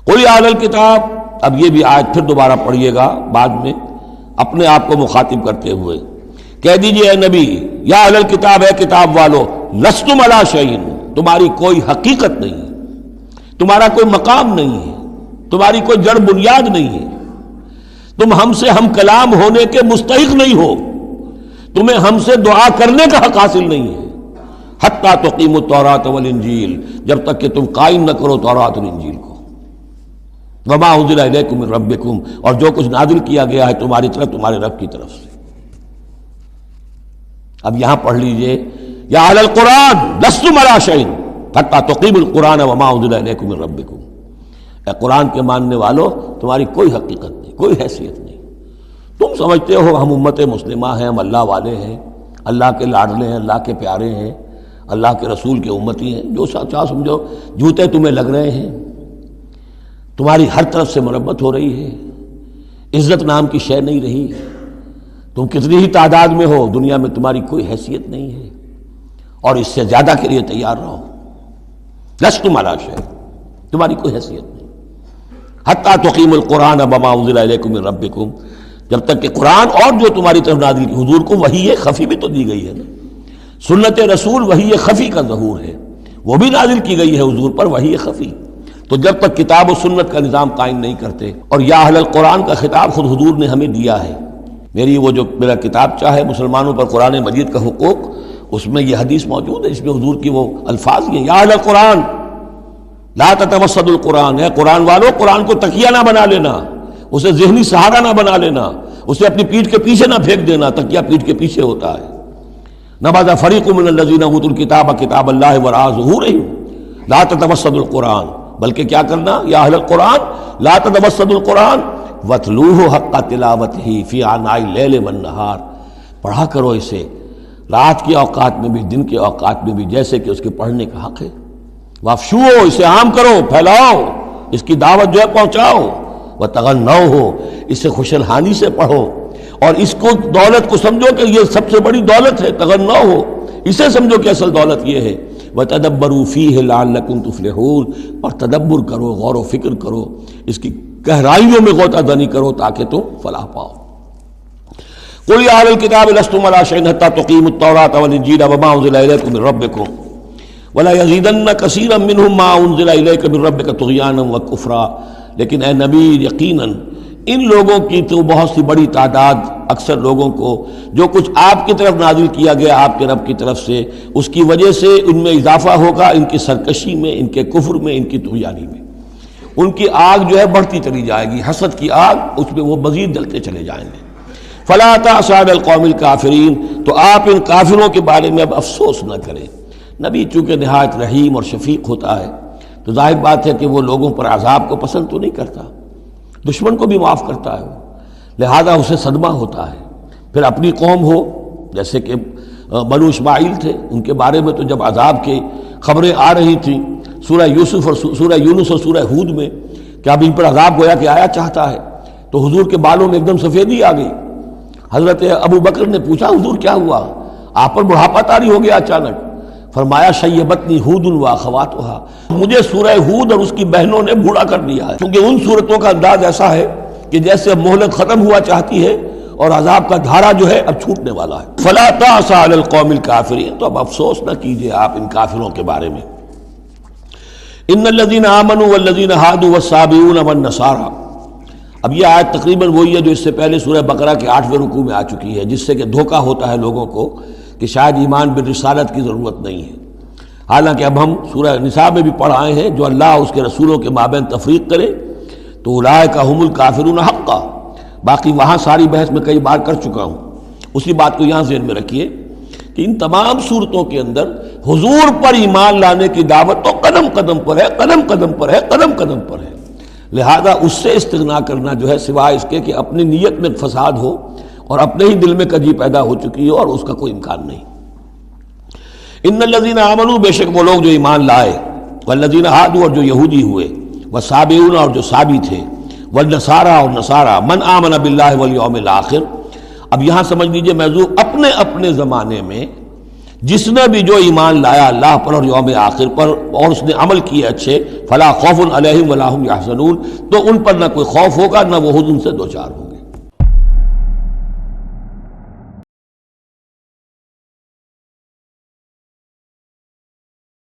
قل یا اہل الکتاب، اب یہ بھی آیت پھر دوبارہ پڑھیے گا بعد میں اپنے آپ کو مخاطب کرتے ہوئے، کہہ دیجئے اے نبی، یا اہل الکتاب، اے کتاب والو، لستم علی شیء، تمہاری کوئی حقیقت نہیں ہے، تمہارا کوئی مقام نہیں ہے، تمہاری کوئی جڑ بنیاد نہیں ہے، تم ہم سے ہم کلام ہونے کے مستحق نہیں ہو، تمہیں ہم سے دعا کرنے کا حق حاصل نہیں ہے، حتیٰ تقیموا التوراۃ والانجیل، جب تک کہ تم قائم نہ کرو تورات اور انجیل کو، وما انزل الیکم من ربکم، اور جو کچھ نازل کیا گیا ہے تمہاری طرف تمہارے رب کی طرف سے۔ اب یہاں پڑھ لیجئے، یا اہل القرآن لستم علی شیء حتیٰ تقیموا القرآن وما انزل الیکم من ربکم، اے قرآن کے ماننے والو، تمہاری کوئی حقیقت نہیں، کوئی حیثیت نہیں، تم سمجھتے ہو ہم امت مسلمہ ہیں، ہم اللہ والے ہیں، اللہ کے لاڈلے ہیں، اللہ کے پیارے ہیں، اللہ کے رسول کے امتی ہیں، جو چاہو سمجھو، جوتے تمہیں لگ رہے ہیں، تمہاری ہر طرف سے مرمت ہو رہی ہے، عزت نام کی شے نہیں رہی، تم کتنی ہی تعداد میں ہو، دنیا میں تمہاری کوئی حیثیت نہیں ہے، اور اس سے زیادہ کے لیے تیار رہو، لستم علی شیء، تمہاری کوئی حیثیت نہیں، حتیٰ تقیموا القرآن وما انزل الیکم من ربکم، جب تک کہ قرآن اور جو تمہاری طرف نازل کی، حضور کو وحی خفی بھی تو دی گئی ہے نا، سنت رسول وحی خفی کا ظہور ہے، وہ بھی نازل کی گئی ہے حضور پر وحی خفی، تو جب تک کتاب و سنت کا نظام قائم نہیں کرتے، اور یا اہل القرآن کا خطاب خود حضور نے ہمیں دیا ہے، میرا کتاب چاہے مسلمانوں پر قرآن مجید کا حقوق، اس میں یہ حدیث موجود ہے، اس میں حضور کی وہ الفاظ ہیں، یا اہل القرآن لا تتوسدوا القرآن، اے قرآن والو، قرآن کو تکیہ نہ بنا لینا، اسے ذہنی سہارا نہ بنا لینا، اسے اپنی پیٹھ کے پیچھے نہ پھینک دینا، تکیہ پیٹھ کے پیچھے ہوتا ہے، نبذ فریق من الذین اوتوا الکتاب کتاب اللہ وراء ظہورہم لا تتوسدوا القرآن، بلکہ کیا کرنا، یا اہل القرآن لا تتوسدوا القرآن واتلوہ حق تلاوتہ فی آناء اللیل والنہار، پڑھا کرو اسے رات کے اوقات میں بھی دن کے اوقات میں بھی جیسے کہ اس کے پڑھنے کا حق ہے، وافشوہ، اسے عام کرو، پھیلاؤ، اس کی دعوت جو ہے پہنچاؤ، وتغنوہ، اسے خوش الحانی سے پڑھو، اور اس کو دولت کو سمجھو کہ یہ سب سے بڑی دولت ہے، تغنوہ، اسے سمجھو کہ اصل دولت یہ ہے، وتدبروا فیہ لعلکم تفلحون، اور تدبر کرو، غور و فکر کرو، اس کی گہرائیوں میں غوطہ زنی کرو تاکہ تم فلاح پاؤ۔ قل یا اہل الکتاب لستم علی شیء حتی تقیموا التوراۃ والانجیل وما انزل الیکم من ربکم ولا یزیدن کثیرا منہم ما انزل الیک من ربک طغیانا وکفرا، لیکن اے نبی یقیناً ان لوگوں کی تو بہت سی بڑی تعداد، اکثر لوگوں کو جو کچھ آپ کی طرف نازل کیا گیا آپ کے رب کی طرف سے، اس کی وجہ سے ان میں اضافہ ہوگا، ان کی سرکشی میں، ان کے کفر میں، ان کی طغیانی میں، ان کی آگ جو ہے بڑھتی چلی جائے گی، حسد کی آگ، اس میں وہ مزید جلتے چلے جائیں گے۔ فلا تأس علی القوم الکافرین، تو آپ ان کافروں کے بارے میں اب افسوس نہ کریں۔ نبی چونکہ نہایت رحیم اور شفیق ہوتا ہے تو ظاہر بات ہے کہ وہ لوگوں پر عذاب کو پسند تو نہیں کرتا، دشمن کو بھی معاف کرتا ہے، لہذا اسے صدمہ ہوتا ہے۔ پھر اپنی قوم ہو، جیسے کہ بنو اسماعیل تھے، ان کے بارے میں تو جب عذاب کی خبریں آ رہی تھیں سورہ یوسف اور سورہ یونس اور سورہ ہود میں کہ اب ان پر عذاب گویا کہ آیا چاہتا ہے، تو حضور کے بالوں میں ایک دم سفیدی آ گئی۔ حضرت ابو بکر نے پوچھا حضور کیا ہوا، آپ پر بڑھاپا طاری ہو گیا اچانک؟ فرمایا شیبتنی ہود و اخواتھا، مجھے سورہ ہود اور اس کی بہنوں نے بوڑھا کر دیا ہے، کیونکہ ان صورتوں کا انداز ایسا ہے کہ جیسے مہلت ختم ہوا چاہتی ہے اور عذاب کا دھارا جو ہے اب چھوٹنے والا ہے۔ فلا تأس علی القوم الکافرین، تو اب افسوس نہ کیجئے آپ ان کافروں کے بارے میں۔ ان الذین آمنوا والذین ہادوا والصابئون والنصارى، اب یہ آیت تقریباً وہی ہے جو اس سے پہلے سورہ بقرہ کے 8ویں رکوع میں آ چکی ہے، جس سے کہ دھوکہ ہوتا ہے لوگوں کو کہ شاید ایمان بالرسالت کی ضرورت نہیں ہے، حالانکہ اب ہم سورہ نساء میں بھی پڑھ آئے ہیں جو اللہ اس کے رسولوں کے مابین تفریق کرے تو اولئک هم الکافرون حقا، باقی وہاں ساری بحث میں کئی بار کر چکا ہوں، اسی بات کو یہاں ذہن میں رکھیے کہ ان تمام صورتوں کے اندر حضور پر ایمان لانے کی دعوت تو قدم قدم پر ہے، قدم قدم پر ہے، قدم قدم پر ہے، لہذا اس سے استغنا کرنا جو ہے سوائے اس کے کہ اپنی نیت میں فساد ہو اور اپنے ہی دل میں کجی پیدا ہو چکی ہو، اور اس کا کوئی امکان نہیں۔ ان الذین آمنوا، بے شک وہ لوگ جو ایمان لائے، والذین ہادوا، اور جو یہودی ہوئے، والصابئون، اور جو صابی تھے، والنصارى، اور نصارى، من آمن باللہ والیوم الآخر۔ اب یہاں سمجھ لیجئے موضوع اپنے اپنے زمانے میں جس نے بھی جو ایمان لایا اللہ پر اور یوم آخر پر اور اس نے عمل کیے اچھے، فلا خوف علیہم ولا ہم یحزنون، تو ان پر نہ کوئی خوف ہوگا نہ وہ حزن سے دوچار ہوں۔